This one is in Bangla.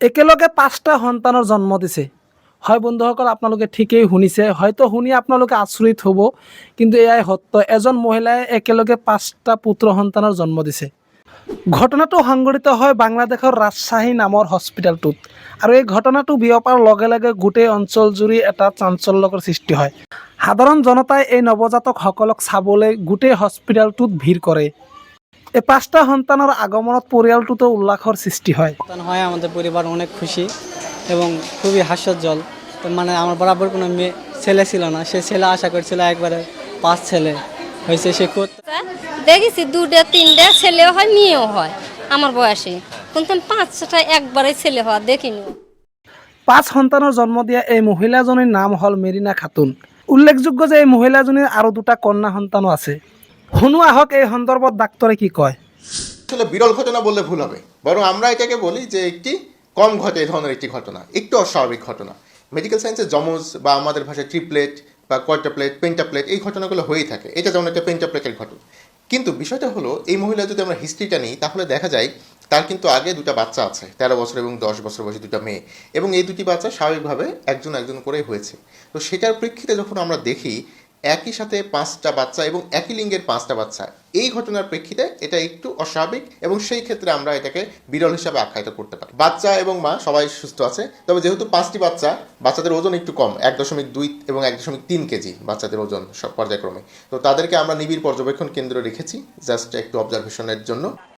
একেলগে 5টা সন্তানৰ জন্ম দিছে। হয় বন্ধুসকল, আপোনালোকে ঠিকেই শুনিছে, হয়তো শুনি আপোনালোকে আচৰিত হ'ব, কিন্তু এয়াই সত্য। এজন মহিলাই একেলগে 5টা পুত্ৰ সন্তানৰ জন্ম দিছে। ঘটনাটো সংঘটিত হয় বাংলাদেশৰ ৰাজশ্বাহী নামৰ হস্পিটেলটোত, আৰু এই ঘটনাটো বিয়পাৰ লগে লগে গোটেই অঞ্চলজুৰি এটা চাঞ্চল্যকৰ সৃষ্টি হয়। সাধাৰণ জনতাই এই নৱজাতকসকলক চাবলৈ গোটেই হস্পিটেলটোত ভিৰ কৰে। এই 5টা সন্তানৰ আগমনত পৰিয়ালটোতো উল্লাসৰ সৃষ্টি হয়। সন্তান হয় আমাদের পরিবার অনেক খুশি এবং খুবই হাস্যোজ্জ্বল। তো মানে আমার বরাবর কোনো মেয়ে ছেলে ছিল না, সে ছেলে আশা করছিল একবারে 5 ছেলে হয়েছে। সে দেখেছি 2টা 3টা ছেলেও হয় মেয়েও হয় আমার বয়সে, কিন্তু 5টা একবারে ছেলে হওয়া দেখিনি। 5 সন্তানৰ জন্ম দিয়া এই মহিলাজনীৰ নাম হ'ল মেৰিনা খাতুন। উল্লেখযোগ্য যে এই মহিলাজনীৰ আৰু 2টা কন্যা সন্তানো আছে। শুনো আহক এই সন্দৰ্ভত ডাক্তৰে কি কয়। আসলে বিরল ঘটনা বললে ভুল হবে, বরং আমরা এটাকে বলি যে একটি কম ঘটে এই ধরনের একটি ঘটনা, একটু অস্বাভাবিক ঘটনা। মেডিকেল সায়েন্সে যমজ বা আমাদের ভাষায় ট্রিপলেট বা কোয়াড্রাপ্লেট, পেন্টাপ্লেট এই ঘটনাগুলো হয়েই থাকে। এটা যেমন একটা পেন্টাপ্লেটের ঘটনা। কিন্তু বিষয়টা হলো, এই মহিলা যদি আমরা হিস্ট্রিটা নিই তাহলে দেখা যায় তার কিন্তু আগে 2টা বাচ্চা আছে, 13 বছর এবং 10 বছর বয়সী 2টা মেয়ে, এবং এই 2টি বাচ্চা স্বাভাবিকভাবে একজন একজন করে হয়েছে। তো সেটার প্রেক্ষিতে যখন আমরা দেখি একই সাথে 5টা বাচ্চা এবং একই লিঙ্গের 5টা বাচ্চা, এই ঘটনার প্রেক্ষিতে এটা একটু অস্বাভাবিক, এবং সেই ক্ষেত্রে আমরা এটাকে বিরল হিসাবে আখ্যায়িত করতে পারি। বাচ্চা এবং মা সবাই সুস্থ আছে, তবে যেহেতু 5টি বাচ্চা, বাচ্চাদের ওজন একটু কম, 1.2 এবং 1.3 কেজি বাচ্চাদের ওজন সব পর্যায়ক্রমে। তো তাদেরকে আমরা নিবিড় পর্যবেক্ষণ কেন্দ্রে রেখেছি জাস্ট একটু অবজারভেশনের জন্য।